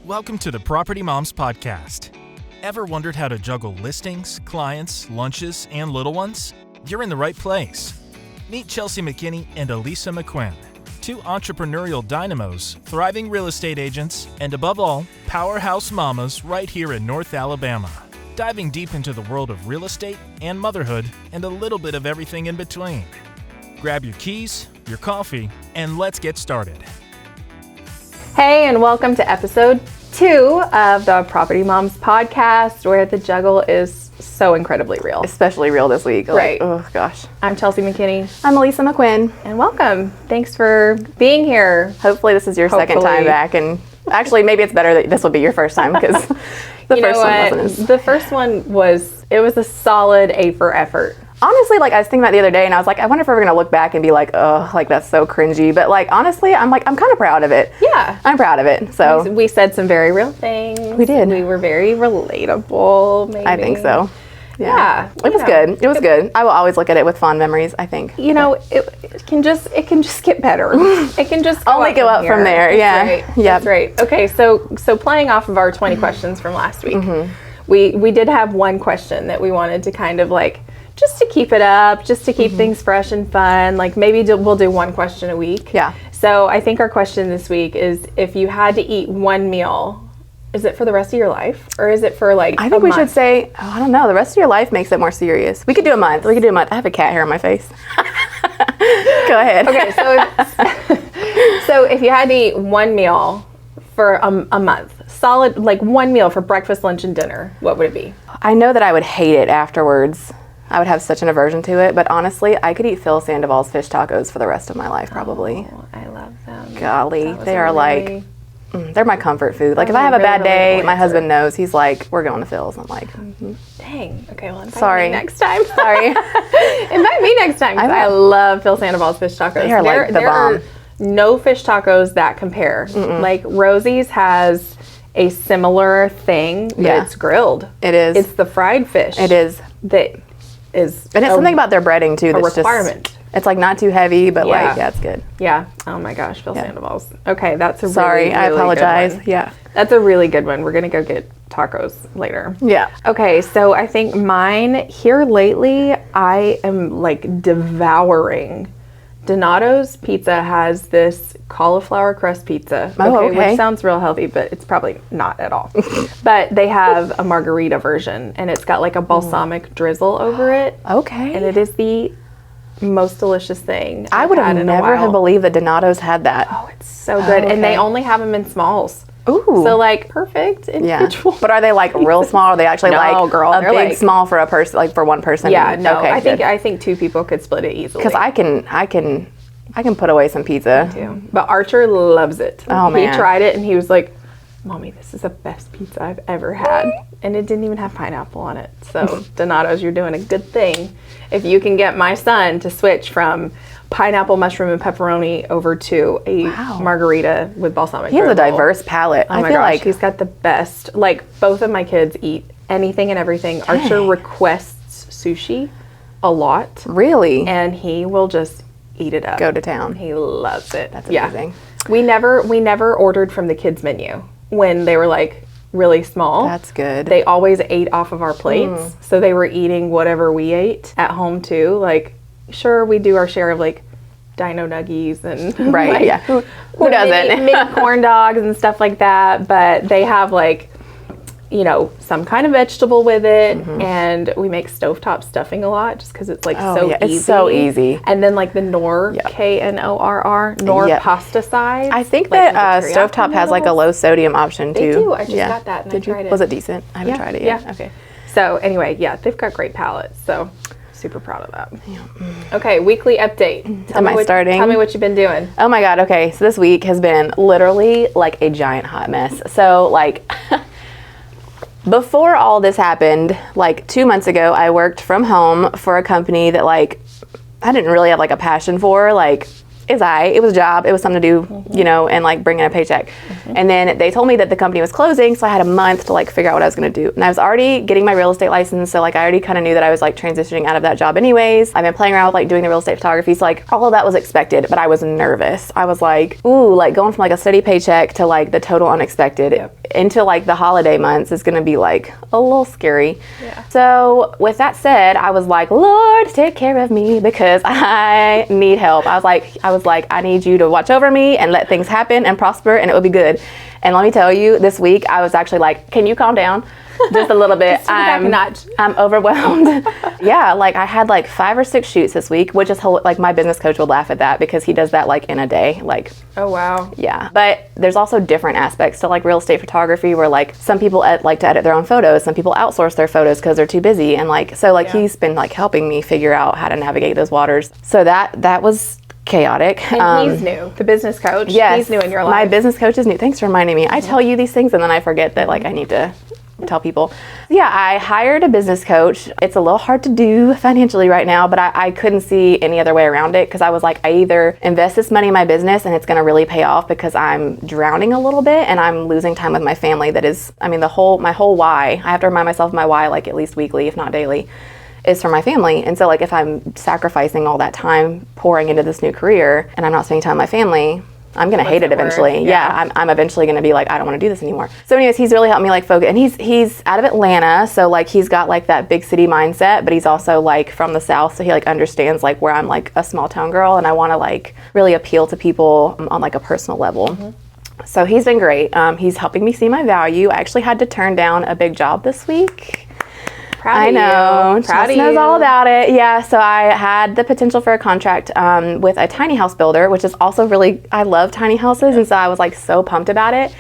Welcome to the Property Moms Podcast. Ever wondered how to juggle listings, clients, lunches, and little ones? You're in the right place. Meet Chelsea McKinney and Alisa MacQuinn, two entrepreneurial dynamos, thriving real estate agents, and above all, powerhouse mamas right here in North Alabama. Diving deep into the world of real estate and motherhood and a little bit of everything in between. Grab your keys, your coffee, and let's get started. Hey, and welcome to episode 2 of the Property Moms Podcast, where the juggle is so incredibly real. Especially real this week. Right. Oh, gosh. I'm Chelsea McKinney. I'm Alisa MacQuinn. And welcome. Thanks for being here. Hopefully this is your second time back. And actually, maybe it's better that this will be your first time because the first one wasn't as... The first one was a solid A for effort. Honestly, I was thinking about it the other day, and I was like, I wonder if we're going to look back and be like, oh, that's so cringy. But, honestly, I'm kind of proud of it. Yeah. I'm proud of it. So we said some very real things. We did. We were very relatable, maybe. I think so. Yeah. It was good. It was good. I will always look at it with fond memories, I think. It can just get better. It can just only go up from there. Yeah. That's right. That's right. Okay, so playing off of our 20 questions from last week, we did have one question that we wanted to kind of just to keep it up, just to keep things fresh and fun. Maybe we'll do one question a week. Yeah. So I think our question this week is, if you had to eat one meal, is it for the rest of your life, or is it for I think we should say, I don't know, the rest of your life makes it more serious. We could do a month. I have a cat hair on my face. Go ahead. Okay, so if you had to eat one meal for a month, solid, one meal for breakfast, lunch, and dinner, what would it be? I know that I would hate it afterwards. I would have such an aversion to it, but honestly, I could eat Phil Sandoval's fish tacos for the rest of my life, probably. Oh, I love them. Golly, they are they're my comfort food. If I have a bad day, my husband knows. He's like, we're going to Phil's. I'm like, dang. Okay, well, invite me next time. Sorry. Invite me next time, because I love Phil Sandoval's fish tacos. They are the bomb. Are no fish tacos that compare. Rosie's has a similar thing, but it's grilled. It is. It's the fried fish. It is. That is. And it's something about their breading, too, that's a requirement. It's not too heavy, but it's good. Yeah. Oh my gosh, Phil Sandoval's. Okay, that's a Sorry, really I apologize. Good one. Yeah. That's a really good one. We're going to go get tacos later. Yeah. Okay, so I think mine here lately, I am devouring. Donato's Pizza has this cauliflower crust pizza. Okay. Which sounds real healthy, but it's probably not at all. But they have a margarita version, and it's got a balsamic drizzle over it. Okay. And it is the most delicious thing I would have never have believed that Donato's had that. Oh, it's so good. And they only have them in smalls. Ooh. So perfect individual. Yeah. But are they real small? Or are they actually a big small for a person, for one person? Yeah, no. Okay, I think two people could split it easily. Because I can put away some pizza. Me too. But Archer loves it. Oh, man. He tried it and he was like, Mommy, this is the best pizza I've ever had. And it didn't even have pineapple on it. So Donato's, you're doing a good thing. If you can get my son to switch from pineapple, mushroom, and pepperoni over to a margarita with balsamic He has a diverse palate. Oh my gosh, he's got the best. Both of my kids eat anything and everything. Dang. Archer requests sushi a lot. Really? And he will just eat it up. Go to town. He loves it. That's amazing. We never ordered from the kids menu when they were really small. That's good. They always ate off of our plates. So they were eating whatever we ate at home too. Sure, we do our share of dino nuggies and who doesn't? Mini corn dogs and stuff like that, but they have some kind of vegetable with it, and we make stovetop stuffing a lot just because it's easy. It's so easy. And then the Knorr, Knorr, Knorr pasta size. I think that stovetop has a low sodium option too. They do. I just got that and I tried it. Was it decent? I haven't tried it yet. Yeah. Okay. So anyway, they've got great palates. So super proud of that. Yeah. Okay, weekly update. Am I starting? Tell me what you've been doing. Oh my God. Okay, so this week has been literally a giant hot mess. So before all this happened, 2 months ago, I worked from home for a company that I didn't really have a passion for. It was a job. It was something to do, and bring in a paycheck. And then they told me that the company was closing, so I had a month to figure out what I was going to do. And I was already getting my real estate license, so I already kind of knew that I was transitioning out of that job anyways. I've been playing around with doing the real estate photography, so all of that was expected, but I was nervous. I was ooh, going from a steady paycheck to the total unexpected. Yep. into like the holiday months is going to be like a little scary. Yeah. So with that said, I was like, Lord, take care of me because I need help. I was like, I need you to watch over me and let things happen and prosper and it will be good. And let me tell you, this week I was actually like, can you calm down? Just a little bit. I'm overwhelmed. Yeah, like I had like 5 or 6 shoots this week, which is like my business coach would laugh at that because he does that like in a day. Like, oh wow. Yeah, but there's also different aspects to like real estate photography where like some people like to edit their own photos, some people outsource their photos because they're too busy, and like so like he's been like helping me figure out how to navigate those waters. So that was chaotic. And he's new. The business coach. Yes, he's new in your life. My business coach is new. Thanks for reminding me. I tell you these things and then I forget that like I need to tell people. Yeah, I hired a business coach. It's a little hard to do financially right now, but I couldn't see any other way around it because I was like, I either invest this money in my business and it's going to really pay off because I'm drowning a little bit and I'm losing time with my family. That is, I mean, my whole why, I have to remind myself of my why like at least weekly, if not daily, is for my family. And so like if I'm sacrificing all that time pouring into this new career and I'm not spending time with my family, I'm going to hate it eventually. Yeah, I'm eventually going to be like, I don't want to do this anymore. So anyways, he's really helped me like focus. And he's out of Atlanta. So like he's got like that big city mindset, but he's also like from the South. So he like understands like where I'm like a small town girl and I want to like really appeal to people on like a personal level. Mm-hmm. So he's been great. He's helping me see my value. I actually had to turn down a big job this week. I know. Proud of knows all about it. Yeah. So I had the potential for a contract with a tiny house builder, which is also really, I love tiny houses. And so I was like so pumped about it.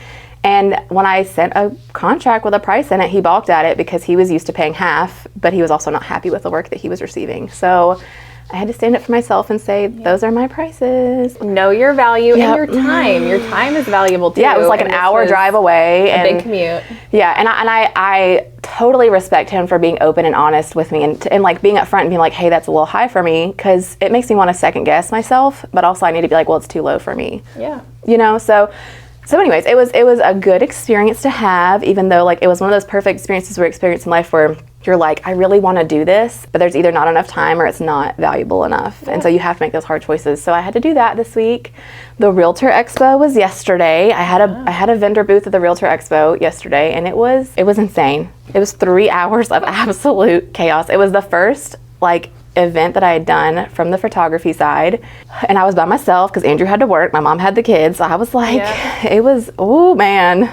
And when I sent a contract with a price in it, he balked at it because he was used to paying half, but he was also not happy with the work that he was receiving. So I had to stand up for myself and say, those are my prices. Know your value and your time. Your time is valuable too. Yeah, it was like an hour drive away. A big commute. Yeah, and I totally respect him for being open and honest with me and like being upfront and being like, hey, that's a little high for me, because it makes me want to second guess myself, but also I need to be like, well, it's too low for me. Yeah. You know, so anyways, it was a good experience to have, even though like it was one of those perfect experiences we experience in life where you're like, I really want to do this, but there's either not enough time or it's not valuable enough. Yeah. And so you have to make those hard choices. So I had to do that this week. The Realtor Expo was yesterday. I had a vendor booth at the Realtor Expo yesterday, and it was insane. It was 3 hours of absolute chaos. It was the first like event that I had done from the photography side, and I was by myself because Andrew had to work, my mom had the kids, so I was like, it was, oh man,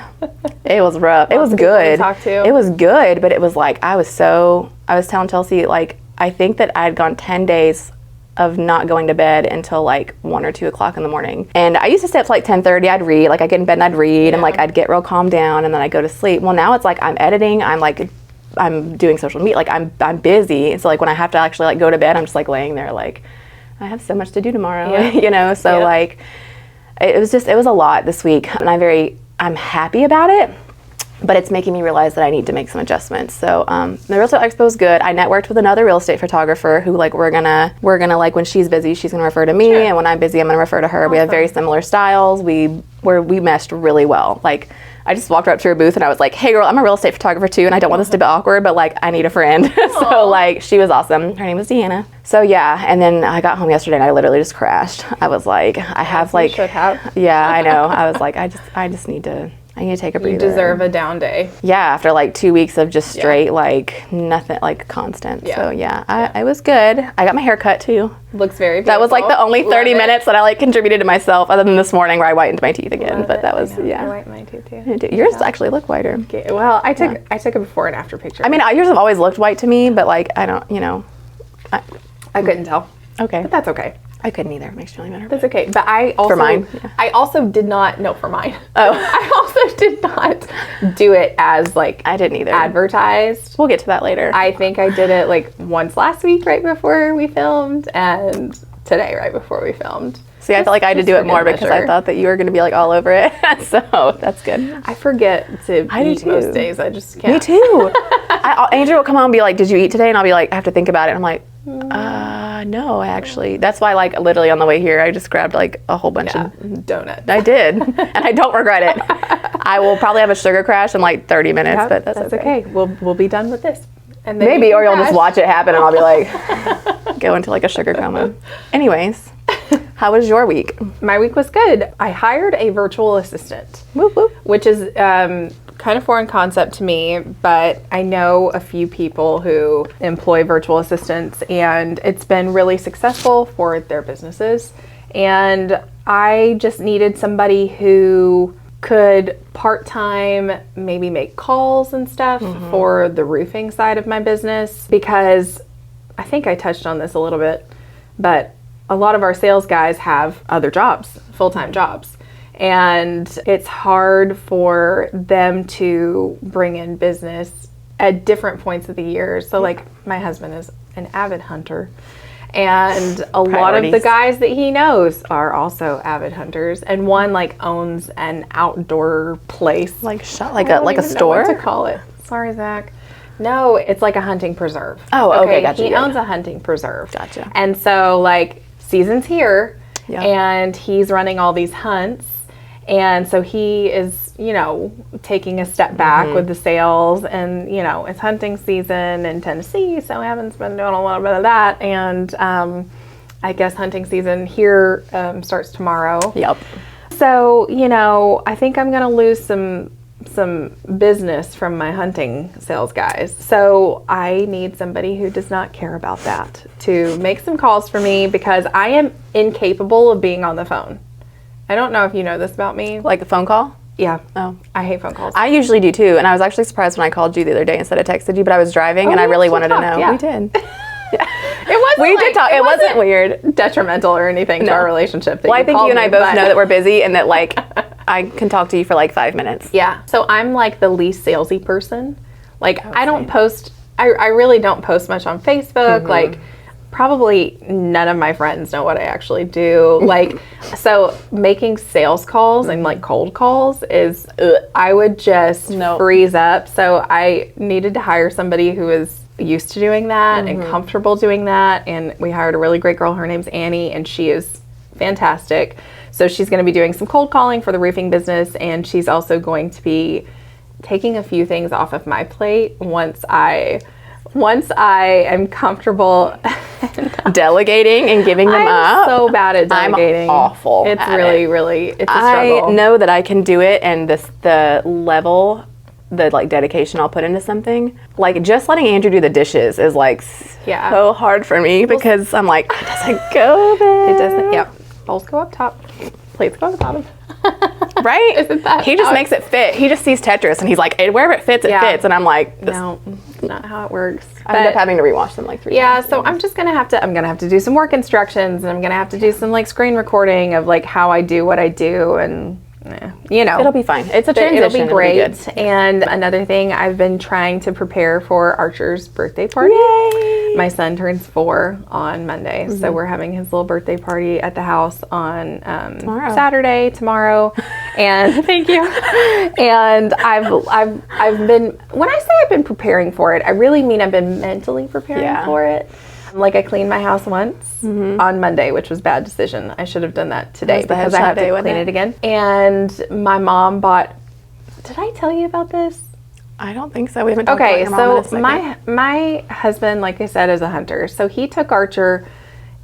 it was rough. It was good. It was good, but it was like, I was telling Chelsea, like, I think that I had gone 10 days of not going to bed until like 1 or 2 o'clock in the morning. And I used to stay up to like 10:30, I'd read, like I'd get in bed and I'd read, and like I'd get real calmed down, and then I'd go to sleep. Well, now it's like I'm editing, I'm doing social media, like I'm busy. So like when I have to actually like go to bed, I'm just like laying there like, I have so much to do tomorrow, you know? So like, it was a lot this week, and I'm happy about it, but it's making me realize that I need to make some adjustments. So the Realtor Expo is good. I networked with another real estate photographer who like, we're gonna like, when she's busy, she's gonna refer to me, and when I'm busy, I'm gonna refer to her. Awesome. We have very similar styles. We meshed really well. Like, I just walked up to her booth and I was like, hey girl, I'm a real estate photographer too, and I don't want this to be awkward, but like I need a friend. So like she was awesome. Her name was Deanna. So yeah, and then I got home yesterday and I literally just crashed. I was like, I have like, should have. Yeah, I know. I was like, I need to take a breather. You deserve a down day. Yeah, after like 2 weeks of just straight like nothing, like constant. So yeah, it was good. I got my hair cut too. Looks very beautiful. That was like the only 30 minutes that I like contributed to myself, other than this morning where I whitened my teeth again. But that was I whitened my teeth too. Yours actually look whiter. Okay. Well, I took a before and after picture. I mean, yours have always looked white to me, but like I don't, you know, I couldn't tell. Okay, but that's okay. I couldn't either. It makes you really better. That's okay. But I also, for mine. I also did not, no, for mine. Oh. I also did not do it as like, I didn't either. Advertised. We'll get to that later. I think I did it like once last week right before we filmed, and today right before we filmed. See, I felt like I had to do it more because I thought that you were going to be like all over it. So that's good. I forget to eat most days. I just can't. Me too. Andrew will come home and be like, did you eat today? And I'll be like, I have to think about it. And I'm like, no, actually. That's why, like, literally on the way here, I just grabbed like a whole bunch of donuts. I did. And I don't regret it. I will probably have a sugar crash in like 30 minutes, but that's okay. We'll be done with this. And then maybe, or you'll just watch it happen and I'll be like, go into like a sugar coma. Anyways. How was your week? My week was good. I hired a virtual assistant, Whoop, whoop. which is kind of foreign concept to me, but I know a few people who employ virtual assistants, and it's been really successful for their businesses. And I just needed somebody who could part-time maybe make calls and stuff for the roofing side of my business, because I think I touched on this a little bit, but a lot of our sales guys have other jobs, full-time jobs, and it's hard for them to bring in business at different points of the year. So like my husband is an avid hunter, and a lot of the guys that he knows are also avid hunters, and one like owns an outdoor place, Like a store? Know what to call it. Sorry, Zach. No, it's like a hunting preserve. Oh, okay, gotcha. He owns a hunting preserve. Gotcha. And so like season's here, Yeah. and he's running all these hunts, and so he is, you know, taking a step back with the sales, and you know, it's hunting season in Tennessee, so Evan's been doing a little bit of that, and I guess hunting season here starts tomorrow. Yep. So, you know, I think I'm gonna lose some business from my hunting sales guys. So I need somebody who does not care about that to make some calls for me, because I am incapable of being on the phone. I don't know if you know this about me. Like a phone call? Yeah. Oh. I hate phone calls. I usually do too, and I was actually surprised when I called you the other day instead of texted you, but I was driving and I really wanted to know. Yeah. We did. It wasn't We did talk. It wasn't weird. detrimental or anything to our relationship. Well, I think you and I both know that we're busy and that like I can talk to you for like 5 minutes. Yeah. So I'm like the least salesy person. Like I don't post, I really don't post much on Facebook. Like probably none of my friends know what I actually do. Like, so making sales calls and like cold calls is, I would just freeze up. So I needed to hire somebody who is used to doing that and comfortable doing that. And we hired a really great girl. Her name's Annie, and she is fantastic. So she's going to be doing some cold calling for the roofing business, and she's also going to be taking a few things off of my plate once I am comfortable delegating and giving them up. I'm so bad at delegating. I'm awful. It's really it's a struggle. I know that I can do it, and the level, the like dedication I'll put into something, like just letting Andrew do the dishes is like so hard for me, because I'm like, it doesn't go there. It doesn't. Yep. Bowls go up top, plates go on the bottom. Right? Isn't that he just makes it fit. He just sees Tetris and he's like, wherever it fits, and I'm like, no, it's not how it works. I end up having to rewash them like 3 times. Yeah, so I'm just gonna have to do some work instructions, and I'm gonna have to do some like screen recording of like how I do what I do, and you know, it'll be fine. It's a transition. It'll be great. And another thing, I've been trying to prepare for Archer's birthday party. Yay! My son turns 4 on Monday, so we're having his little birthday party at the house on Saturday, tomorrow. And thank you. And I've been, when I say I've been preparing for it, I really mean I've been mentally preparing for it. Like I cleaned my house once on Monday, which was a bad decision. I should have done that today because I have to clean it again. And my mom bought, did I tell you about this? I don't think so. We haven't talked about your mom in a second. my husband, like I said, is a hunter. So he took Archer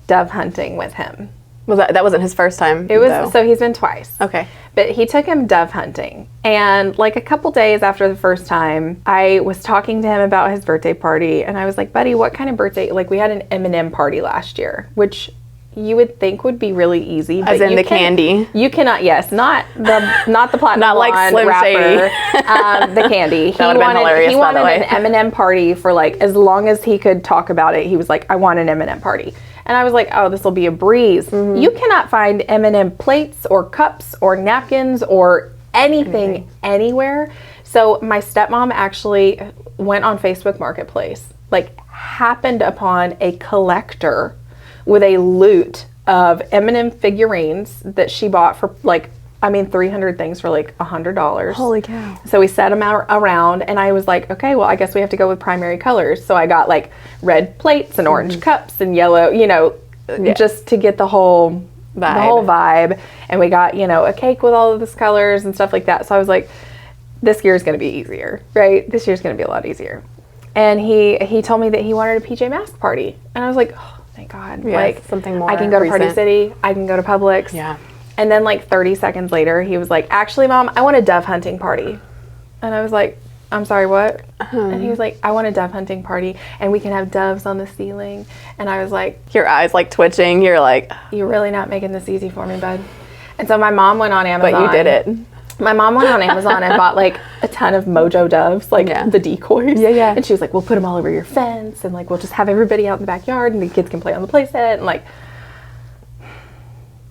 dove hunting with him. Was that wasn't his first time? It was, so he's been twice. Okay. But he took him dove hunting. And like a couple days after the first time, I was talking to him about his birthday party, and I was like, buddy, what kind of birthday? Like we had an M&M party last year, which you would think would be really easy. As in the candy. You cannot, yes, not the platinum not like blonde Slim wrapper, Shady. the candy. That would have been hilarious, he by the wanted way. an M&M party for like, as long as he could talk about it, he was like, I want an M&M party. And I was like, oh, this will be a breeze. You cannot find M&M plates or cups or napkins or anything anywhere. So my stepmom actually went on Facebook Marketplace, like happened upon a collector with a loot of M&M figurines that she bought for like, 300 things for like $100. Holy cow. So we set them out around, and I was like, okay, well, I guess we have to go with primary colors. So I got like red plates and orange cups and yellow, just to get the whole vibe. And we got, a cake with all of these colors and stuff like that. So I was like, this year's going to be easier, right? This year's going to be a lot easier. And he told me that he wanted a PJ Masks party. And I was like, oh, thank God. Yeah, like something more I can go to recent. Party City. I can go to Publix. Yeah. And then like 30 seconds later, he was like, actually, Mom, I want a dove hunting party. And I was like, I'm sorry, what? And he was like, I want a dove hunting party and we can have doves on the ceiling. And I was like, your eyes like twitching. You're like, you're really not making this easy for me, bud. And so my mom went on Amazon. but you did it. My mom went on Amazon and bought like a ton of Mojo doves, like the decoys. Yeah. And she was like, we'll put them all over your fence and like we'll just have everybody out in the backyard and the kids can play on the play set and like,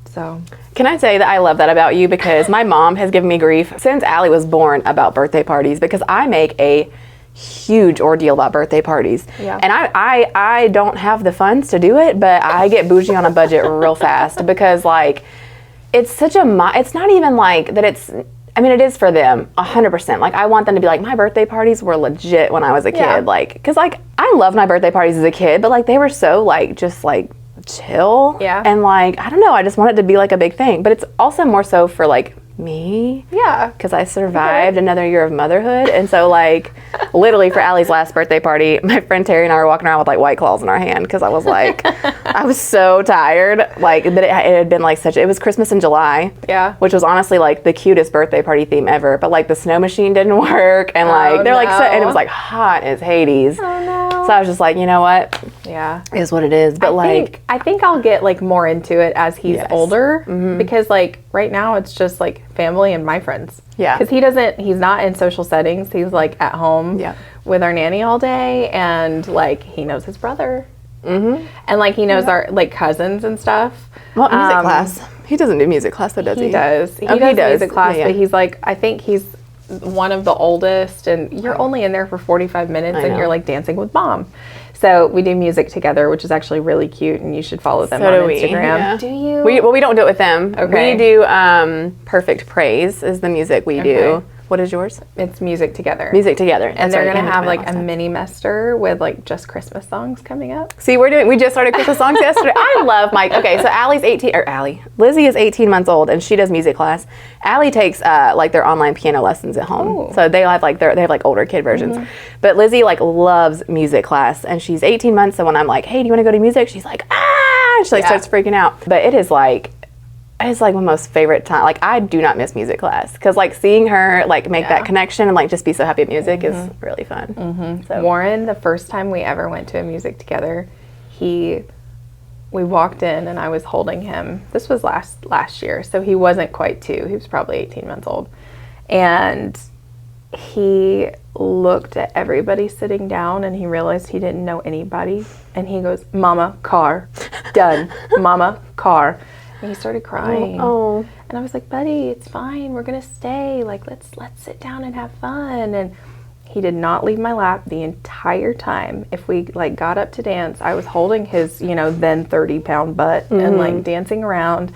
so. Can I say that I love that about you, because my mom has given me grief since Allie was born about birthday parties, because I make a huge ordeal about birthday parties. Yeah. And I don't have the funds to do it, but I get bougie on a budget real fast, because like it's such a it's not even like that it's, I mean, it is for them 100%. Like I want them to be like, my birthday parties were legit when I was a kid. Like, because like I loved my birthday parties as a kid, but like they were so like just like chill. Yeah. And like, I don't know, I just want it to be like a big thing. But it's also more so for like me. Yeah. Because I survived another year of motherhood. And so like literally for Allie's last birthday party, my friend Terry and I were walking around with like White Claws in our hand, because I was like, I was so tired. Like, but it had been like it was Christmas in July. Yeah. Which was honestly like the cutest birthday party theme ever. But like the snow machine didn't work. And like, they're like, and it was like hot as Hades. Oh no. So I was just like, you know what? Yeah. It is what it is. But I think I'll get like more into it as he's older, because like right now it's just like family and my friends. Yeah. Because he's not in social settings. He's like at home with our nanny all day, and like he knows his brother. And like he knows our like cousins and stuff. Well, music class. He doesn't do music class though, does he? He does. He does music class, yeah. but he's like, I think he's one of the oldest, and you're only in there for 45 minutes and you're like dancing with mom. So we do music together, which is actually really cute, and you should follow them on Instagram. Yeah. Do you? We don't do it with them. Okay. We do Perfect Praise is the music we do. What is yours? It's Music Together. Music Together. And they're going to have like a mini mester with like just Christmas songs coming up. See, we just started Christmas songs yesterday. I love Mike. Okay, so Lizzie is 18 months old and she does music class. Allie takes like their online piano lessons at home. Ooh. So they have like they have like older kid versions. But Lizzie like loves music class, and she's 18 months. So when I'm like, hey, do you want to go to music? She's like, ah, she like starts freaking out. But it's like my most favorite time. Like I do not miss music class, because like seeing her like make that connection and like just be so happy at music is really fun. So Warren, the first time we ever went to a music together, we walked in and I was holding him. This was last year, so he wasn't quite 2. He was probably 18 months old. And he looked at everybody sitting down and he realized he didn't know anybody. And he goes, Mama, car, done. Mama, car. And he started crying. Oh. And I was like, buddy, it's fine. We're going to stay. Like, let's sit down and have fun. And he did not leave my lap the entire time. If we like got up to dance, I was holding his, then 30-pound butt and like dancing around.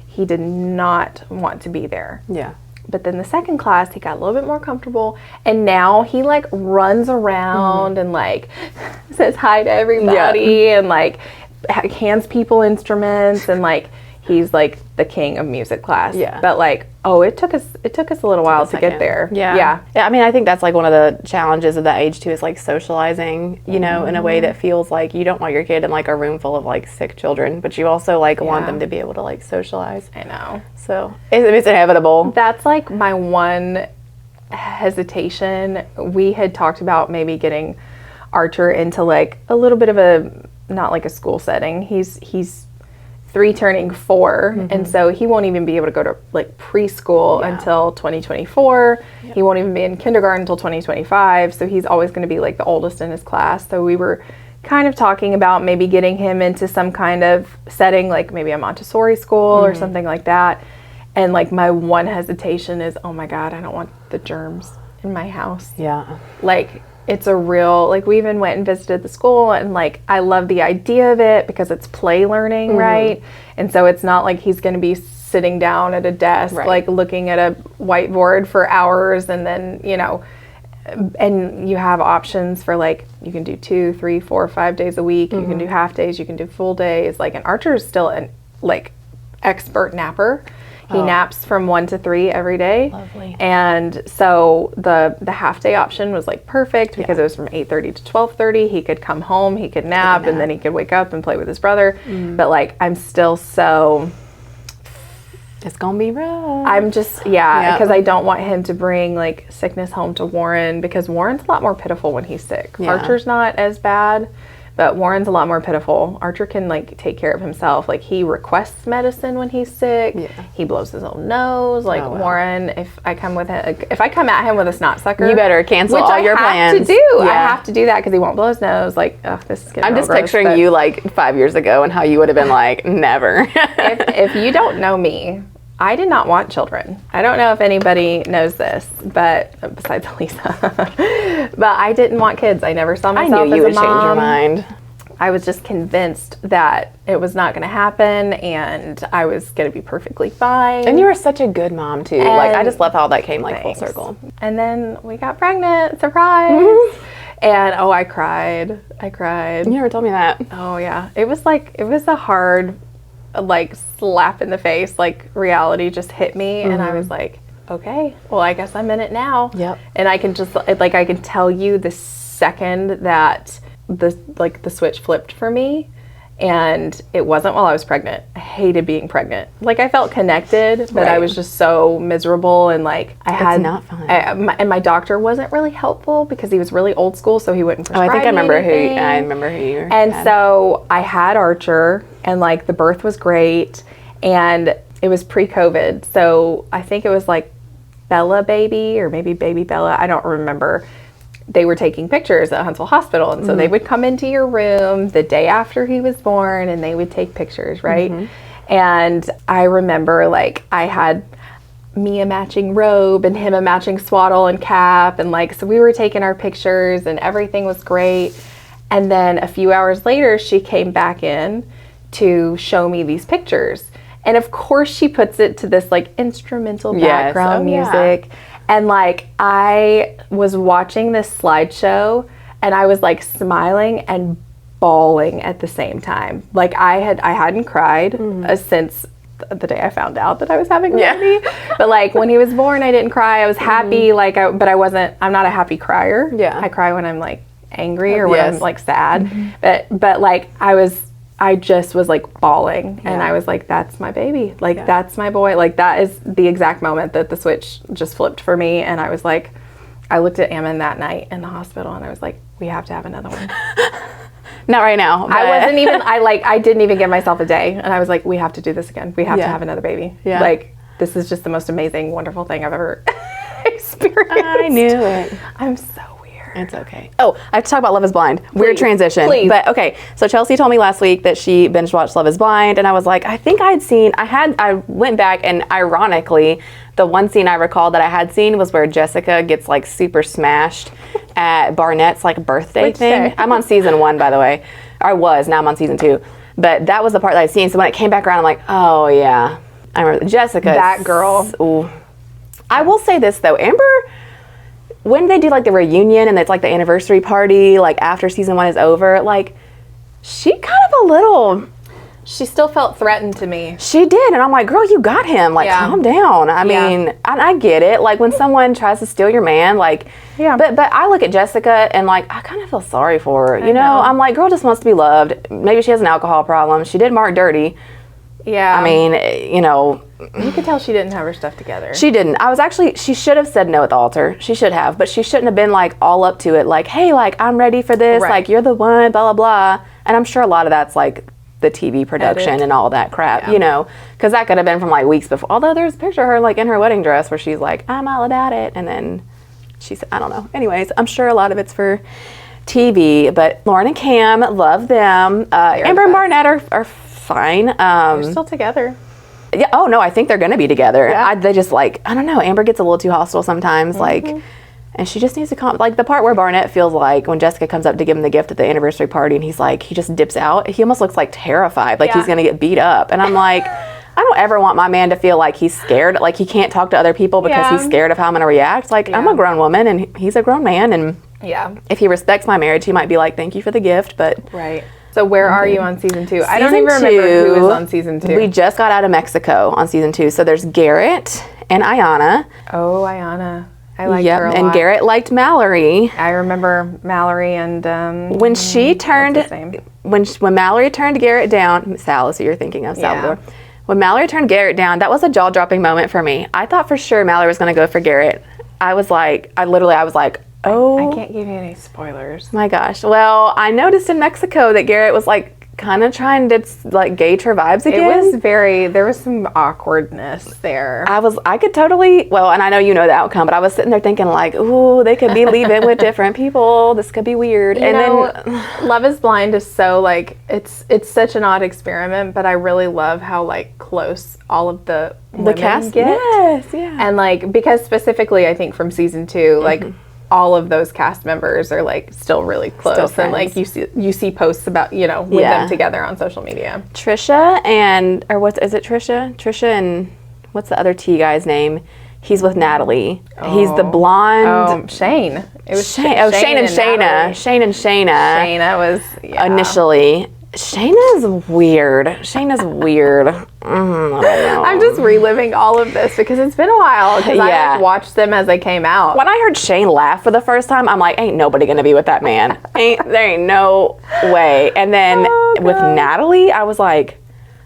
He did not want to be there. Yeah. But then the second class, he got a little bit more comfortable, and now he like runs around and like says hi to everybody and like hands people instruments, and like he's like the king of music class. Yeah. But like, it took us a little while to get there. Yeah. I mean, I think that's like one of the challenges of that age too, is like socializing, in a way that feels like you don't want your kid in like a room full of like sick children, but you also like want them to be able to like socialize. I know. So it's inevitable. That's like my one hesitation. We had talked about maybe getting Archer into like a little bit of a, not like a school setting. He's 3 turning 4, and so he won't even be able to go to like preschool until 2024. He won't even be in kindergarten until 2025, so he's always going to be like the oldest in his class. So we were kind of talking about maybe getting him into some kind of setting, like maybe a Montessori school or something like that. And like my one hesitation is, oh my God, I don't want the germs in my house. Yeah. Like, it's a real, like, we even went and visited the school, and like I love the idea of it because it's play learning, right? And so it's not like he's going to be sitting down at a desk like looking at a whiteboard for hours, and then and you have options for like, you can do 2, 3, 4, 5 days a week. You can do half days, you can do full days. Like, and Archer is still an like expert napper. He naps from 1 to 3 every day. Lovely. And so the half day option was like perfect because it was from 8:30 to 12:30. He could come home, he could nap, and then he could wake up and play with his brother. But like, I'm still so... It's gonna be rough. I'm just, because I don't want him to bring like sickness home to Warren, because Warren's a lot more pitiful when he's sick. Archer's not as bad, but Warren's a lot more pitiful. Archer can like take care of himself. Like, he requests medicine when he's sick. He blows his own nose. Like, Warren, if I come at him with a snot sucker, you better cancel all your plans. Which I have to do. I have to do that because he won't blow his nose. Like, this is getting I'm just gross, picturing you like 5 years ago and how you would have been like, never. if you don't know me, I did not want children. I don't know if anybody knows this, but besides Alisa, but I didn't want kids. I never saw myself as a mom. I knew you would change your mind. I was just convinced that it was not going to happen, and I was going to be perfectly fine. And you were such a good mom too. Like, I just love how that came like full circle. And then we got pregnant, surprise. And I cried. You never told me that. Oh yeah, it was a hard, like, slap in the face. Like, reality just hit me, and I was like, okay, well, I guess I'm in it now. And I can just I can tell you the second that the switch flipped for me, and it wasn't while I was pregnant. I hated being pregnant. Like, I felt connected, but I was just so miserable, and like it's not fun. And my doctor wasn't really helpful because he was really old school, so he wouldn't prescribe I remember who you were. And so I had Archer, and like the birth was great, and it was pre-COVID, so I think it was like Bella baby, or maybe baby Bella, I don't remember. They were taking pictures at Huntsville Hospital, and so they would come into your room the day after he was born, and they would take pictures, right? And I remember, like, I had me a matching robe and him a matching swaddle and cap, and like, so we were taking our pictures and everything was great. And then a few hours later, she came back in to show me these pictures, and of course she puts it to this like instrumental background music. And like, I was watching this slideshow, and I was like smiling and bawling at the same time. Like, I hadn't cried since the day I found out that I was having a baby. But like, when he was born, I didn't cry. I was happy, like, I'm not a happy crier. I cry when I'm like angry or when I'm like sad. But like, I just was like bawling, and I was like, that's my baby. Like, that's my boy. Like, that is the exact moment that the switch just flipped for me. And I was like, I looked at Ammon that night in the hospital, and I was like, we have to have another one. Not right now. I didn't even give myself a day. And I was like, we have to do this again. We have to have another baby. Like, this is just the most amazing, wonderful thing I've ever experienced. I knew it. I'm so It's okay. Oh, I have to talk about Love is Blind. Weird transition. Please. But okay, so Chelsea told me last week that she binge watched Love is Blind, and I was like, I think I went back, and ironically, the one scene I recalled that I had seen was where Jessica gets like super smashed at Barnett's like birthday thing. I'm on season 1, by the way. Now I'm on season 2. But that was the part that I'd seen. So when it came back around, I'm like, oh yeah. I remember Jessica. That girl. Ooh. I will say this though, Amber, when they do like the reunion and it's like the anniversary party, like after season 1 is over, like she she still felt threatened to me. She did, and I'm like, girl, you got him. Like, calm down. I mean, I get it. Like, when someone tries to steal your man, like, but I look at Jessica and like, I kind of feel sorry for her. You know, I'm like, girl just wants to be loved. Maybe she has an alcohol problem. She did Mark dirty. Yeah. I mean, you know. You could tell she didn't have her stuff together. She didn't. She should have said no at the altar. She should have, but she shouldn't have been like all up to it. Like, hey, like, I'm ready for this. Right. Like, you're the one, blah, blah, blah. And I'm sure a lot of that's like the TV production and all that crap, you know, because that could have been from like weeks before. Although there's a picture of her like in her wedding dress where she's like, I'm all about it. And then she said, I don't know. Anyways, I'm sure a lot of it's for TV, but Lauren and Cam, love them. Amber and Barnett are fine. They're still together. Yeah. Oh no, I think they're gonna be together. Yeah. They just like, I don't know. Amber gets a little too hostile sometimes, like, and she just needs to like the part where Barnett feels like when Jessica comes up to give him the gift at the anniversary party, and he's like, he just dips out. He almost looks like terrified, like he's gonna get beat up. And I'm like, I don't ever want my man to feel like he's scared, like he can't talk to other people because he's scared of how I'm gonna react. Like I'm a grown woman and he's a grown man, and if he respects my marriage, he might be like, thank you for the gift, but So where are you on season 2? I don't even remember who is on season 2. We just got out of Mexico on season 2. So there's Garrett and Ayana. Oh, Ayana. I like her a lot. And Garrett liked Mallory. I remember Mallory and when she turned when Mallory turned Garrett down, Sal is who you're thinking of, Salvador. Yeah. When Mallory turned Garrett down, that was a jaw-dropping moment for me. I thought for sure Mallory was going to go for Garrett. I was like, oh. I can't give you any spoilers. My gosh. Well, I noticed in Mexico that Garrett was like kind of trying to like gauge her vibes again. There was some awkwardness there. I could totally, well, and I know you know the outcome, but I was sitting there thinking like, ooh, they could be leaving with different people. This could be weird. Then Love is Blind is so like, it's such an odd experiment, but I really love how like close all of the cast get. Yes, yeah. And like, because specifically I think from season 2, like all of those cast members are like still really close, and like you see posts about with them together on social media. Trisha and Trisha and what's the other T guy's name? He's with Natalie. He's the blonde. Shane. It was Shane and Shayna. Shane and Shayna. Shayna was initially. Shayna's weird. I don't know. I'm just reliving all of this because it's been a while because I watched them as they came out. When I heard Shane laugh for the first time, I'm like, ain't nobody gonna be with that man. There ain't no way. And then with Natalie, I was like,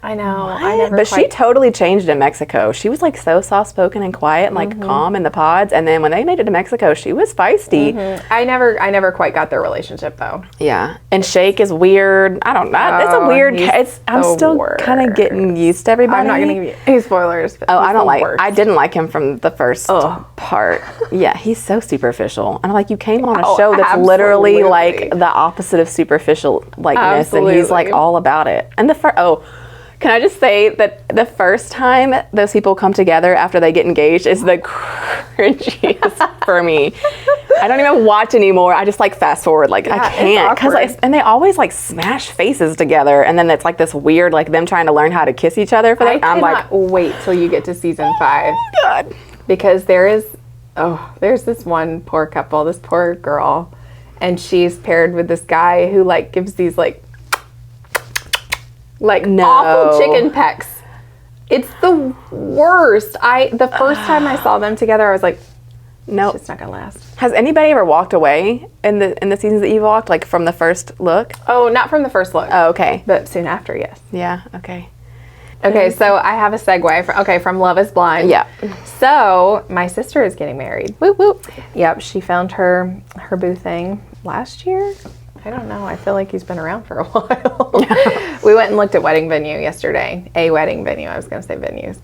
I know. But she totally changed in Mexico. She was like so soft-spoken and quiet and like calm in the pods. And then when they made it to Mexico, she was feisty. I never quite got their relationship though. Yeah. And Shake is weird. I don't know. It's a weird. I'm still kind of getting used to everybody. I'm not going to give you any spoilers. But I didn't like him from the first part. Yeah. He's so superficial. And I'm like, you came on a show that's literally like the opposite of superficial likeness. And he's like all about it. And can I just say that the first time those people come together after they get engaged is the cringiest for me. I don't even watch anymore. I just like fast forward. Like I can't and they always like smash faces together, and then it's like this weird like them trying to learn how to kiss each other. I cannot wait till you get to season 5. Oh God, because there's this one poor couple, this poor girl, and she's paired with this guy who like gives these awful chicken pecks. It's the worst. The first time I saw them together, I was like, no, it's not gonna last. Has anybody ever walked away in the seasons that you've walked, like from the first look? Oh, not from the first look. Oh, okay. But soon after, yes. Yeah. Okay. Okay, so I have a segue from Love is Blind. Yeah. So my sister is getting married. Whoop whoop. Yep, she found her boo thing last year. I don't know. I feel like he's been around for a while. We went and looked at wedding venue yesterday. A wedding venue. I was going to say venues,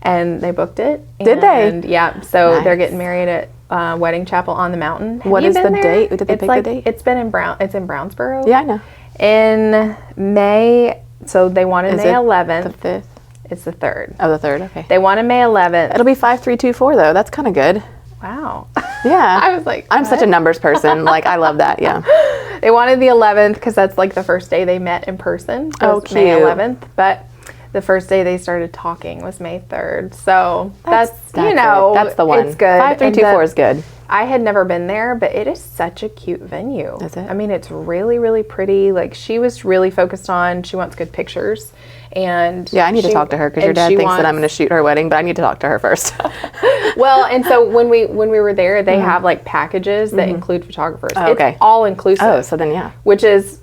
and they booked it. Did they? And yeah. So they're getting married at Wedding Chapel on the Mountain. What is the date? Did they pick the date? It's been it's in Brownsboro. Yeah, I know. In May. So they wanted May 11th. The 5th. It's the 3rd. Oh, the 3rd. Okay. They wanted May 11th. It'll be 5324 though. That's kind of good. Wow. Yeah. I was like, I'm such a numbers person. Like, I love that. Yeah. They wanted the 11th because that's like the first day they met in person. Oh, cute. May 11th. But the first day they started talking was May 3rd. So that's that's the one. It's good. 5324 is good. I had never been there, but it is such a cute venue. Is it? I mean, it's really, really pretty. Like, she was really focused on, she wants good pictures. And yeah, I need to talk to her because your dad thinks that I'm going to shoot her wedding, but I need to talk to her first. Well, and so when we were there, they have like packages that include photographers. Oh, okay. It's all inclusive. Oh, so then yeah. Which is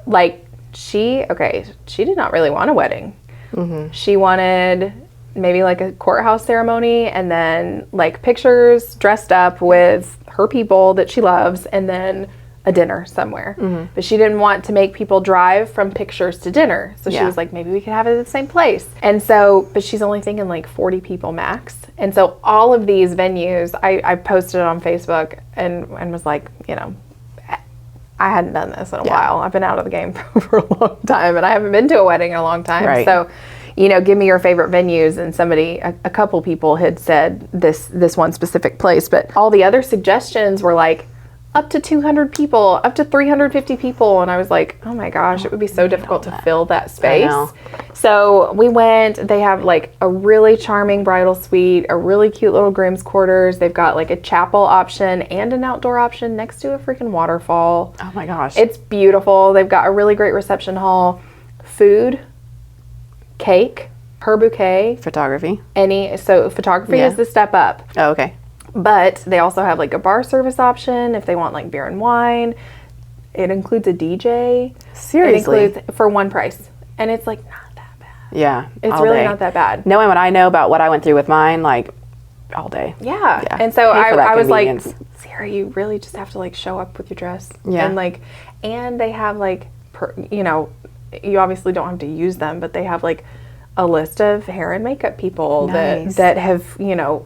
like she did not really want a wedding. Mm-hmm. She wanted maybe like a courthouse ceremony and then like pictures dressed up with her people that she loves and then a dinner somewhere. Mm-hmm. But she didn't want to make people drive from pictures to dinner. So she was like, maybe we could have it at the same place. And so, but she's only thinking like 40 people max. And so all of these venues, I posted on Facebook and was like, I hadn't done this in a while. I've been out of the game for a long time and I haven't been to a wedding in a long time. Right. So, give me your favorite venues. And a couple people had said this one specific place, but all the other suggestions were like up to 200 people, up to 350 people. And I was like, oh my gosh, it would be so difficult to fill that space. So we went. They have like a really charming bridal suite, a really cute little groom's quarters. They've got like a chapel option and an outdoor option next to a freaking waterfall. Oh my gosh. It's beautiful. They've got a really great reception hall, food, cake, her bouquet. Photography. So photography is the step up. Oh, okay. But they also have like a bar service option if they want like beer and wine. It includes a DJ. Seriously? It includes for one price. And it's like not that bad. Yeah. It's really not that bad. Knowing what I know about what I went through with mine, like all day. Yeah. And so I was like, Sarah, you really just have to like show up with your dress. Yeah. And they have like, you obviously don't have to use them, but they have like a list of hair and makeup people that have,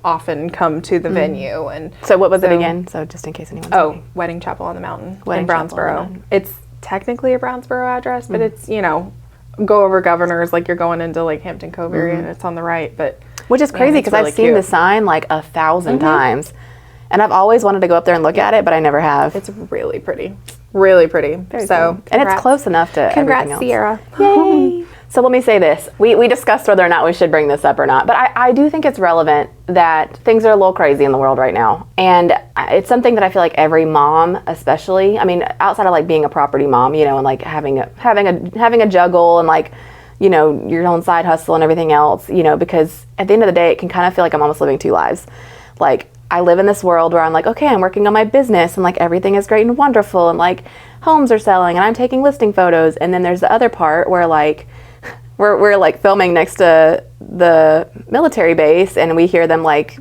often come to the venue. And so what was it again? So just in case anyone's listening. Wedding Chapel on the Mountain in Brownsboro. It's technically a Brownsboro address, but it's, go over Governors, like you're going into like Hampton Cove area and it's on the right. But which is crazy because I've seen the sign like 1,000 times. And I've always wanted to go up there and look at it, but I never have. It's really pretty. Really pretty. Very cool. And it's close enough to everything else. Sierra. Yay. So let me say this. We discussed whether or not we should bring this up or not, but I do think it's relevant that things are a little crazy in the world right now. And it's something that I feel like every mom, especially, I mean, outside of like being a property mom, and like having a juggle and like, your own side hustle and everything else, because at the end of the day, it can kind of feel like I'm almost living two lives. Like, I live in this world where I'm like, okay, I'm working on my business and like everything is great and wonderful and like homes are selling and I'm taking listing photos. And then there's the other part where like, we're like filming next to the military base and we hear them like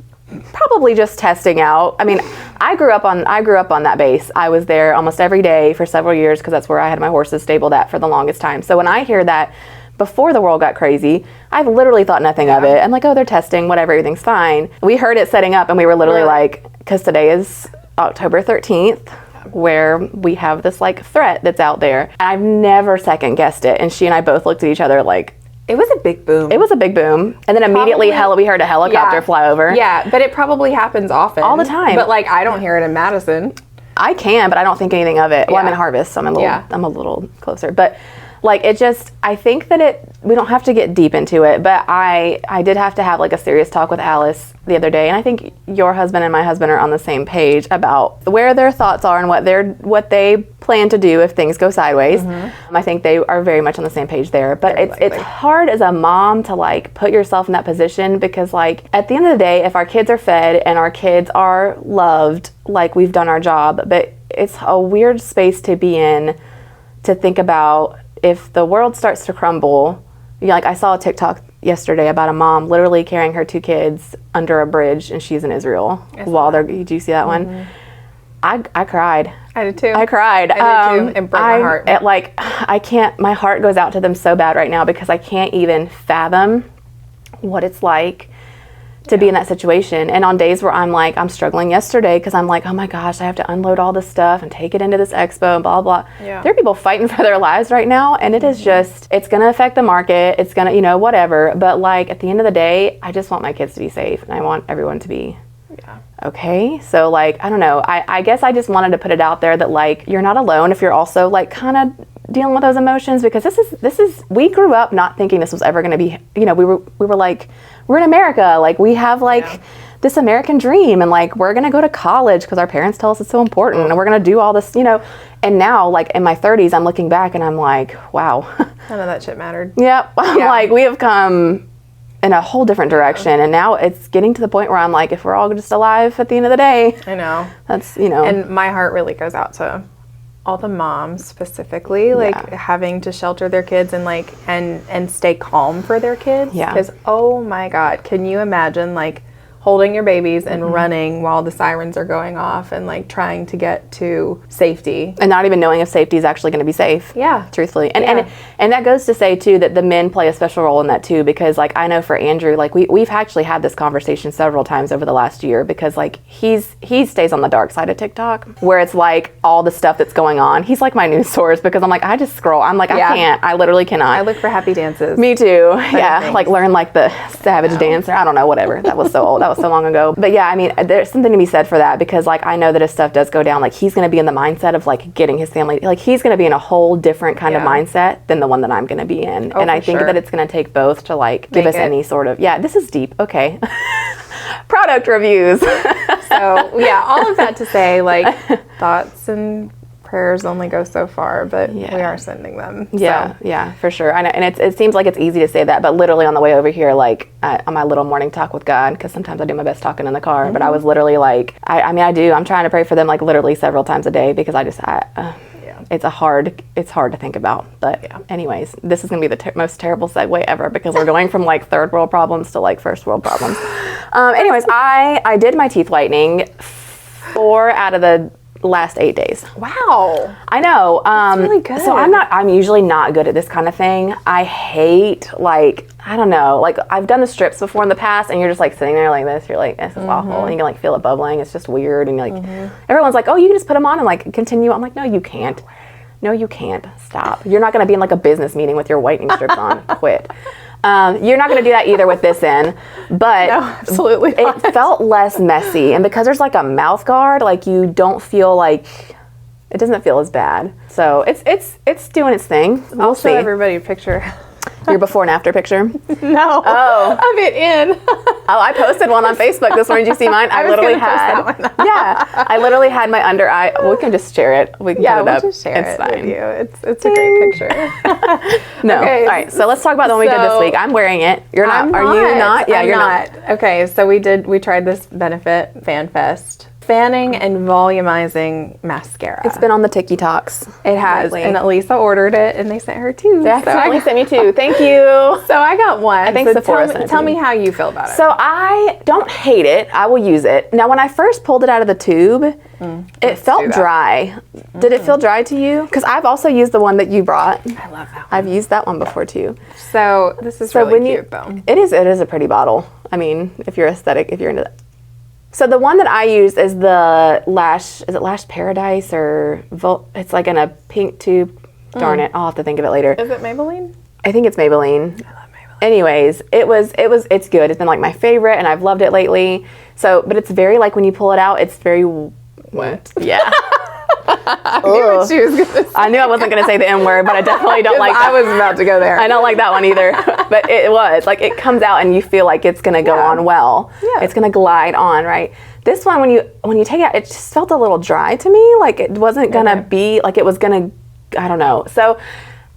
probably just testing out. I mean, I grew up on that base. I was there almost every day for several years because that's where I had my horses stabled at for the longest time. So when I hear that before the world got crazy, I've literally thought nothing of it. I'm like, oh, they're testing, whatever, everything's fine. We heard it setting up and we were literally like, because today is October 13th, where we have this like threat that's out there. And I've never second guessed it. And she and I both looked at each other like, it was a big boom. It was a big boom. And then immediately we heard a helicopter fly over. Yeah, but it probably happens often. All the time. But like, I don't hear it in Madison. I can, but I don't think anything of it. Well, I'm in Harvest, so I'm a little closer. But like, I think that we don't have to get deep into it, but I did have to have like a serious talk with Alice the other day, and I think your husband and my husband are on the same page about where their thoughts are and what they plan to do if things go sideways. I think they are very much on the same page there, but it's hard as a mom to like put yourself in that position because like at the end of the day, if our kids are fed and our kids are loved, like we've done our job, but it's a weird space to be in to think about if the world starts to crumble. Like I saw a TikTok yesterday about a mom literally carrying her two kids under a bridge and she's in Israel did you see that one? I cried. I did too. I cried. I did too. It broke my heart. I can't, my heart goes out to them so bad right now because I can't even fathom what it's like to be in that situation. And on days where I'm like, I'm struggling yesterday because I'm like, oh my gosh, I have to unload all this stuff and take it into this expo and blah, blah. Yeah. There are people fighting for their lives right now. And it is just, it's going to affect the market. It's going to, whatever. But like at the end of the day, I just want my kids to be safe and I want everyone to be okay. So like, I don't know. I guess I just wanted to put it out there that like, you're not alone if you're also like kind of dealing with those emotions because this is, we grew up not thinking this was ever going to be, we were like, we're in America, like we have like this American dream and like we're gonna go to college because our parents tell us it's so important and we're gonna do all this, and now like in my 30s I'm looking back and I'm like, wow. None of that shit mattered. Yep. I'm like, we have come in a whole different direction and now it's getting to the point where I'm like, if we're all just alive at the end of the day. I know. That's, And my heart really goes out to all the moms specifically, like having to shelter their kids and like and stay calm for their kids. Yeah. Because oh my God, can you imagine like holding your babies and running while the sirens are going off and like trying to get to safety and not even knowing if safety is actually going to be safe. Yeah, truthfully. And that goes to say too that the men play a special role in that too, because like I know for Andrew, like we've actually had this conversation several times over the last year because like he stays on the dark side of TikTok where it's like all the stuff that's going on. He's like my news source because I'm like, I just scroll. I'm like, I literally cannot. I look for happy dances. Me too. Like learn like the Savage Dance or I don't know, whatever. That was so old. was so long ago. But yeah, I mean, there's something to be said for that because like I know that if stuff does go down, like he's going to be in the mindset of like getting his family, like he's going to be in a whole different kind of mindset than the one that I'm going to be in. And I think that it's going to take both to like give us any sort of, this is deep. Okay. Product reviews. So yeah, all of that to say like thoughts and prayers only go so far, but we are sending them. Yeah, for sure. I know, and it seems like it's easy to say that, but literally on the way over here, like on my little morning talk with God, because sometimes I do my best talking in the car, but I was literally like, I'm trying to pray for them like literally several times a day because it's hard to think about. But anyways, this is gonna be the most terrible segue ever because we're going from like third world problems to like first world problems. Anyways, I did my teeth whitening 4 out of the last 8 days. Wow. I know. That's really good. So I'm usually not good at this kind of thing. I hate like, I don't know, like I've done the strips before in the past and you're just like sitting there like this. You're like, this is awful. And you can like feel it bubbling. It's just weird. And you're like, everyone's like, oh, you can just put them on and like continue. I'm like, no, you can't. No, you can't. Stop. You're not going to be in like a business meeting with your whitening strips on. Quit. You're not going to do that either with this in, but no, absolutely not. It felt less messy. And because there's like a mouth guard, like you don't feel like, it doesn't feel as bad. So it's doing its thing. I'll show everybody a picture. Your before and after picture? No. Oh. Of it in. I posted one on Facebook this morning. Did you see mine? I literally had my under eye. We can just share it. We can put it up. Just share it's it fine. with you. It's a great picture. No. Okay. All right. So let's talk about the one we did this week. I'm wearing it. You're not. Are you not? Yeah, you're not. Okay. So we tried this Benefit Fan Fest. Fanning and volumizing mascara. It's been on the TikToks. It has. Lately. And Alisa ordered it and they sent her 2. They accidentally sent me 2. Thank you. So I got 1. I think so tell me how you feel about it. So I don't hate it. I will use it. Now when I first pulled it out of the tube, it felt dry. Did it feel dry to you? Because I've also used the one that you brought. I love that one. I've used that one before too. So this is really cute though. It is a pretty bottle. I mean, if you're aesthetic, if you're into that. So the one that I use is the Lash, is it Lash Paradise or it's like in a pink tube. Darn it, I'll have to think of it later. Is it Maybelline? I think it's Maybelline. I love Maybelline. Anyways, it's good. It's been like my favorite and I've loved it lately. So, but it's very like when you pull it out, it's very wet. Yeah. I knew what she was going to say. I knew I wasn't going to say the M word, but I definitely don't like that. I was about to go there. I don't like that one either. But it was. Like, it comes out and you feel like it's going to go on well. Yeah. It's going to glide on, right? This one, when you take it out, it just felt a little dry to me. Like, it wasn't going to be, like, it was going to, I don't know. So,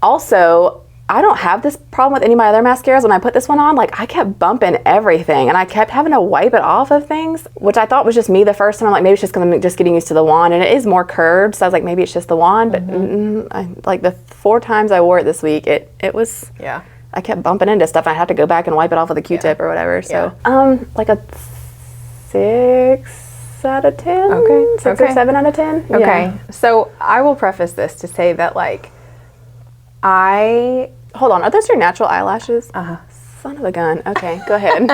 also, I don't have this problem with any of my other mascaras. When I put this one on, like I kept bumping everything and I kept having to wipe it off of things, which I thought was just me the first time. I'm like, maybe it's just because I'm just getting used to the wand and it is more curved. So I was like, maybe it's just the wand, but like the 4 times I wore it this week, it was, I kept bumping into stuff. I had to go back and wipe it off with a Q-tip or whatever. So, like a 6 out of 10. Okay. 6 or 7 out of 10. Okay. Yeah. So I will preface this to say that like, Hold on, are those your natural eyelashes? Son of a gun. Okay, go ahead.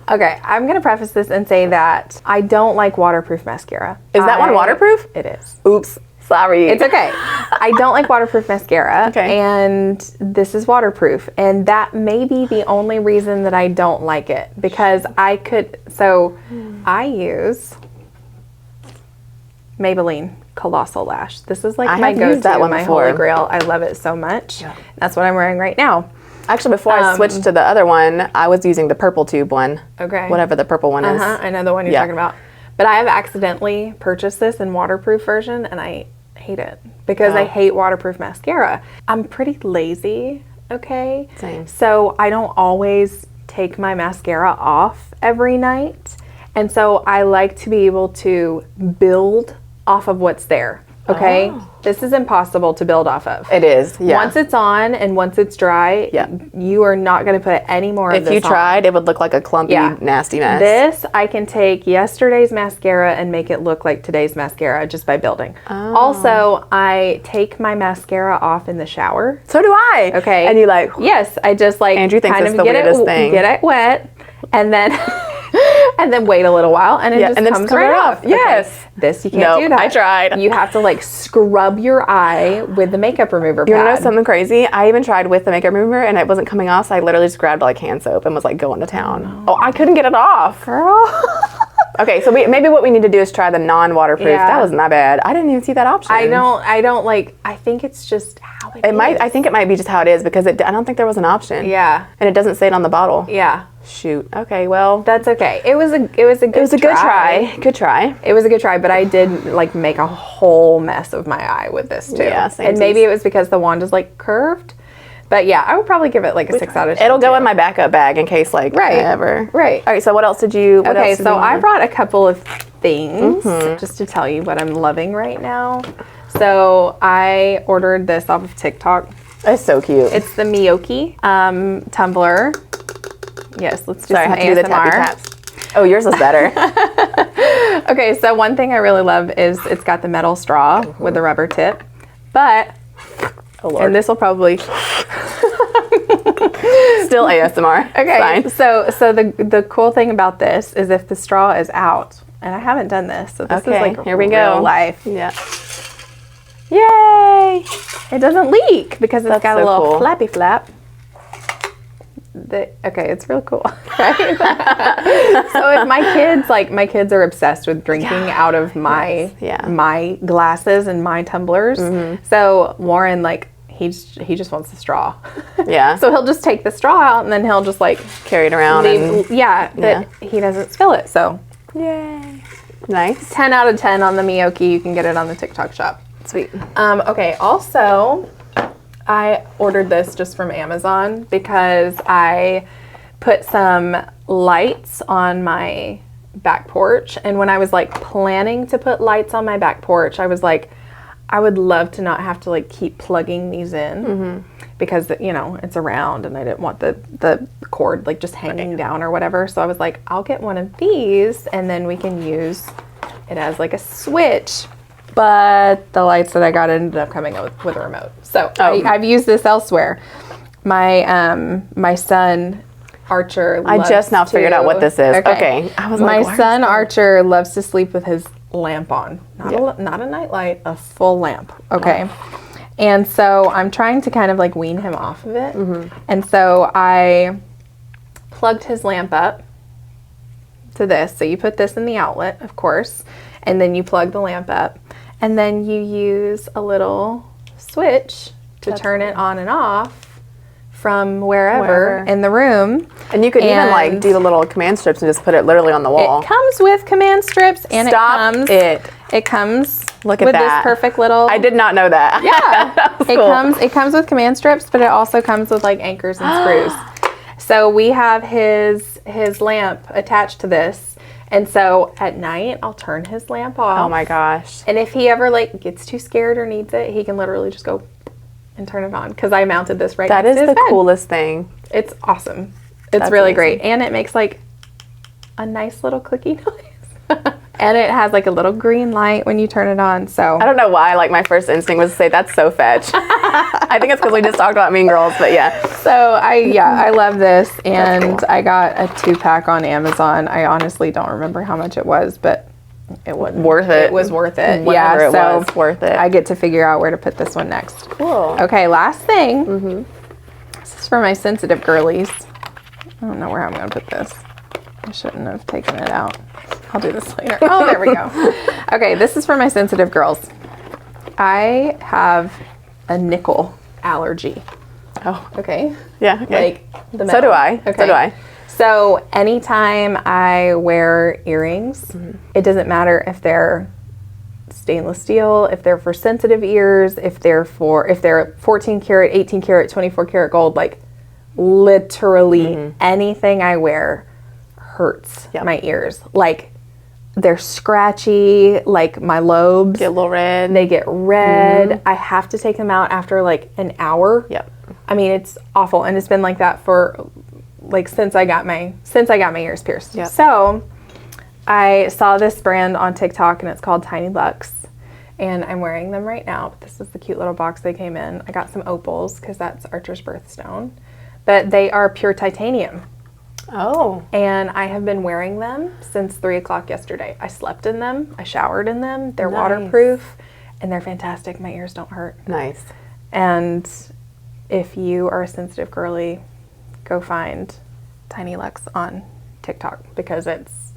Okay, I'm going to preface this and say that I don't like waterproof mascara. Is that one waterproof? It is. Oops, sorry. It's okay. I don't like waterproof mascara, and this is waterproof, and that may be the only reason that I don't like it, because I use Maybelline Colossal Lash. This is like my go-to, my holy grail. I love it so much. Yeah. That's what I'm wearing right now. Actually, before I switched to the other one, I was using the purple tube one. Okay. Whatever the purple one is. I know the one you're talking about. But I have accidentally purchased this in waterproof version, and I hate it because I hate waterproof mascara. I'm pretty lazy, okay? Same. So I don't always take my mascara off every night. And so I like to be able to build off of what's there, okay? This is impossible to build off of. It is, yeah. Once it's on and once it's dry, you are not going to put any more of this on. If you tried, it would look like a clumpy, nasty mess. This, I can take yesterday's mascara and make it look like today's mascara just by building. Also, I take my mascara off in the shower. So do I. Okay. And you like... Yes, I just like Andrew thinks kind it's of the weirdest thing. Get it wet, and then... and then wait a little while, and it just comes right off. Yes. Okay. This, you can't do that. I tried. You have to like scrub your eye with the makeup remover pad. You want to know something crazy? I even tried with the makeup remover, and it wasn't coming off, so I literally just grabbed like hand soap and was like going to town. Oh, I couldn't get it off. Girl. Okay, so maybe what we need to do is try the non-waterproof. Yeah. That wasn't that bad. I didn't even see that option. I don't like, I think it's just how it is. I think it might be just how it is because I don't think there was an option. Yeah. And it doesn't say it on the bottle. Yeah. Shoot. Okay, well. That's okay. It was a good try. Good try. It was a good try, but I did like make a whole mess of my eye with this too. Yeah, and maybe it was because the wand is like curved. But yeah, I would probably give it like a 6 out of 10. It'll go in my backup bag in case like ever. Right. All right, so what else did you I brought a couple of things just to tell you what I'm loving right now. So I ordered this off of TikTok. It's so cute. It's the Miyoki tumbler. Yes, let's do some ASMR. Do the tappy taps. Oh, yours is better. Okay, so one thing I really love is it's got the metal straw with the rubber tip. But, and this will probably... Still ASMR. Okay, fine. So the cool thing about this is if the straw is out, and I haven't done this, so this is like here we real go. life. Yeah. Yay! It doesn't leak because it's got a little cool. flappy flap. Okay, it's real cool, right? So if my kids are obsessed with drinking out of my my glasses and my tumblers. So Warren, like, he just wants the straw. Yeah. So he'll just take the straw out and then he'll just like carry it around. He doesn't spill it. So yay. Nice. 10 out of 10 on the Miyoki. You can get it on the TikTok shop. Sweet. Okay, also, I ordered this just from Amazon because I put some lights on my back porch. And when I was like planning to put lights on my back porch, I was like, I would love to not have to like keep plugging these in because, you know, it's around and I didn't want the cord like just hanging down or whatever. So I was like, I'll get one of these and then we can use it as like a switch. But the lights that I got ended up coming with a remote. So I've used this elsewhere. My son Archer I just now figured out what this is. Okay. I was my son Archer loves to sleep with his lamp on. Not a night light, a full lamp. Okay. And so I'm trying to kind of like wean him off of it. And so I plugged his lamp up to this. So you put this in the outlet, of course, and then you plug the lamp up. And then you use a little switch to turn it on and off from wherever in the room. And you could even like do the little command strips and just put it literally on the wall. It comes with command strips and it comes with this perfect little... I did not know that. Yeah. That was cool. It comes with command strips, but it also comes with like anchors and screws. So we have his lamp attached to this. And so at night, I'll turn his lamp off. Oh my gosh. And if he ever like gets too scared or needs it, he can literally just go and turn it on. Because I mounted this right next to his bed. That is the coolest thing. It's awesome. It's really great. And it makes like a nice little clicky noise. And it has like a little green light when you turn it on. So I don't know why, like my first instinct was to say that's so fetch. I think it's because we just talked about Mean Girls, but yeah. So I love this, and I got a 2-pack on Amazon. I honestly don't remember how much it was, but it was worth it. It was worth it. Whatever it was worth it. I get to figure out where to put this one next. Cool. Okay, last thing. This is for my sensitive girlies. I don't know where I'm going to put this. I shouldn't have taken it out. I'll do this later. Oh, there we go. Okay, this is for my sensitive girls. I have a nickel allergy. Oh. Okay. Yeah. Okay. Like the metal. So do I. Okay. So do I. So anytime I wear earrings, it doesn't matter if they're stainless steel, if they're for sensitive ears, if they're 14 karat, 18 karat, 24 karat gold, like literally anything I wear hurts my ears. Like they're scratchy, like my lobes get a little red. They get red. I have to take them out after like an hour. Yep. I mean, it's awful, and it's been like that for like since I got my ears pierced. Yep. So I saw this brand on TikTok, and it's called Tiny Luxe, and I'm wearing them right now. But this is the cute little box they came in. I got some opals because that's Archer's birthstone, but they are pure titanium. Oh. And I have been wearing them since 3 o'clock yesterday. I slept in them. I showered in them. They're waterproof, and they're fantastic. My ears don't hurt. Nice. And if you are a sensitive girly, go find Tiny Lux on TikTok because it's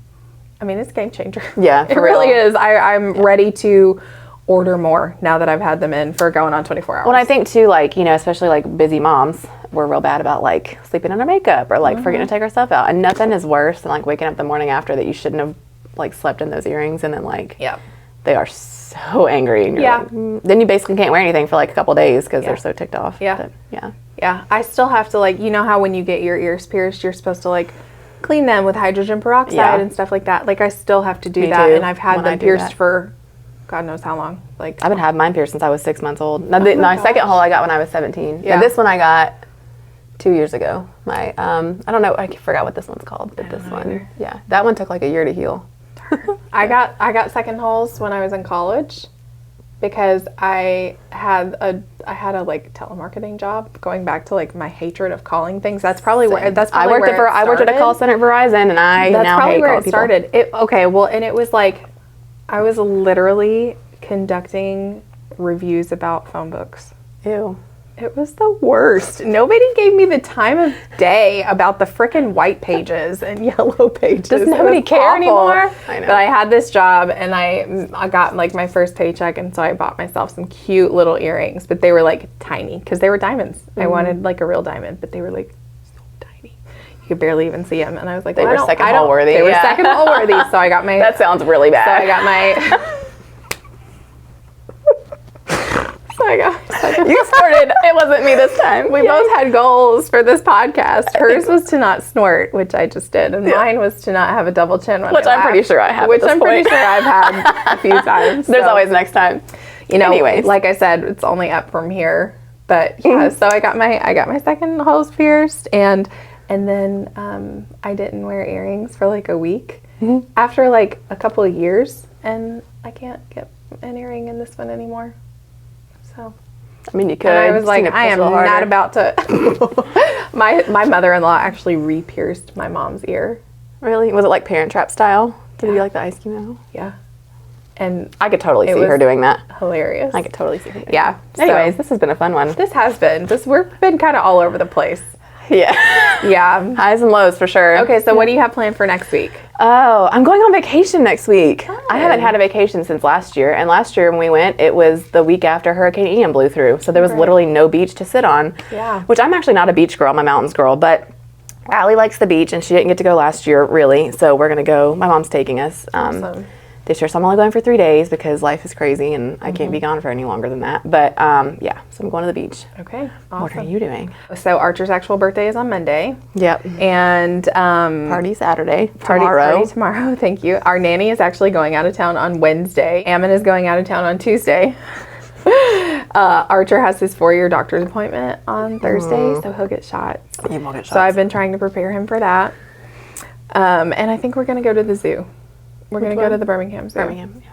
a game changer. Yeah, it really is. I'm ready to order more now that I've had them in for going on 24 hours. Well, I think too, especially busy moms, we're real bad about sleeping in our makeup or forgetting to take our stuff out. And nothing is worse than waking up the morning after that you shouldn't have slept in those earrings and then they are so angry. And you're then you basically can't wear anything for a couple days because they're so ticked off. Yeah. But, yeah. Yeah. I still have to you know how when you get your ears pierced, you're supposed to clean them with hydrogen peroxide and stuff like that. I still have to do that. Too, and I've had them pierced for God knows how long. I've been having mine pierced since I was 6 months old. My second hole I got when I was 17. Yeah. But this one I got 2 years ago. My I don't know, I forgot what this one's called, but this one either. Yeah, that one took a year to heal. I got second holes when I was in college because I had a telemarketing job. Going back to my hatred of calling things. That's probably where I worked at a call center at Verizon, and that's now probably hate where it people. Started. And it was I was literally conducting reviews about phone books. Ew. It was the worst. Nobody gave me the time of day about the frickin' white pages and yellow pages. Does nobody care anymore? I know. But I had this job and I got my first paycheck, and so I bought myself some cute little earrings, but they were tiny because they were diamonds. I wanted a real diamond, but they were so tiny. You could barely even see them. And I was like, they were second hole worthy. They were second hole worthy. So I got my. That sounds really bad. So I got my. You started. It wasn't me this time. We both had goals for this podcast. Hers was to not snort, which I just did, and mine was to not have a double chin. Which I'm pretty sure I have. Which I'm pretty sure I've had a few times. There's always next time. Anyways, like I said, it's only up from here. But yeah, so I got my second holes pierced, and then I didn't wear earrings for a week after a couple of years, and I can't get an earring in this one anymore. So, you could. And I was I am not about to. My mother-in-law actually re-pierced my mom's ear. Really? Was it Parent Trap style? Did you like the ice cube? Yeah. And I could totally see her doing that. Hilarious. I could totally see her doing that. Anyways, this has been a fun one. This has been. We've been kind of all over the place. Yeah. Yeah. Highs and lows for sure. Okay, so what do you have planned for next week? Oh, I'm going on vacation next week. Fun. I haven't had a vacation since last year. And last year when we went, it was the week after Hurricane Ian blew through. So there was literally no beach to sit on. Yeah. Which I'm actually not a beach girl. I'm a mountains girl. But Allie likes the beach, and she didn't get to go last year, really. So we're going to go. My mom's taking us. Awesome. This year, so I'm only going for 3 days because life is crazy and I can't be gone for any longer than that. But yeah, so I'm going to the beach. Okay, awesome. What are you doing? So Archer's actual birthday is on Monday. Yep. And party Saturday. Party tomorrow. Thank you. Our nanny is actually going out of town on Wednesday. Ammon is going out of town on Tuesday. Archer has his 4-year doctor's appointment on Thursday, so he'll get shots. He will get shots. So I've been trying to prepare him for that. And I think we're going to go to the zoo. We're going to go to the Birmingham Zoo. Birmingham, yeah.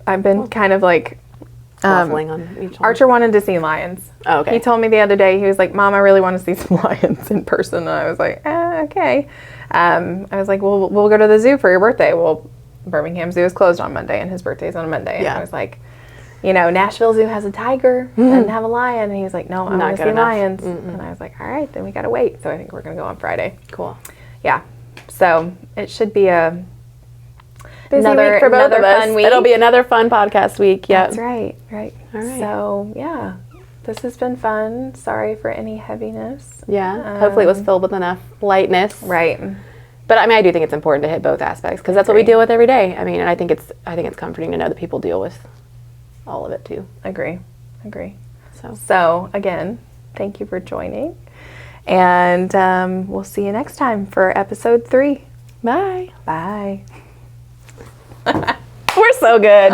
I've been kind of waffling on each one. Archer wanted to see lions. Oh, okay. He told me the other day, he was like, Mom, I really want to see some lions in person. And I was like, okay. I was like, well, we'll go to the zoo for your birthday. Well, Birmingham Zoo is closed on Monday, and his birthday's on a Monday. And I was like, Nashville Zoo has a tiger, doesn't have a lion. And he was like, no, I want to see lions. And I was like, all right, then we got to wait. So I think we're going to go on Friday. Cool. Yeah. So it should be a... Another week for both of us. It'll be another fun podcast week. Yeah, that's right. Right. All right. So yeah, this has been fun. Sorry for any heaviness. Yeah. Hopefully it was filled with enough lightness. Right. But I do think it's important to hit both aspects because that's what we deal with every day. And I think it's comforting to know that people deal with all of it too. Agree. So again, thank you for joining, and we'll see you next time for episode 3. Bye. Bye. We're so good.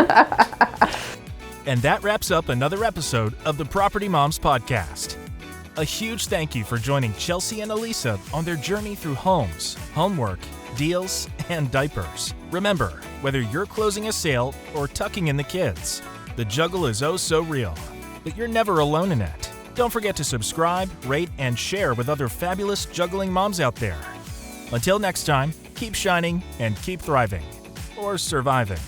And that wraps up another episode of the Property Moms Podcast. A huge thank you for joining Chelsea and Alisa on their journey through homes, homework, deals, and diapers. Remember, whether you're closing a sale or tucking in the kids, the juggle is oh so real, but you're never alone in it. Don't forget to subscribe, rate, and share with other fabulous juggling moms out there. Until next time, keep shining and keep thriving. Or surviving.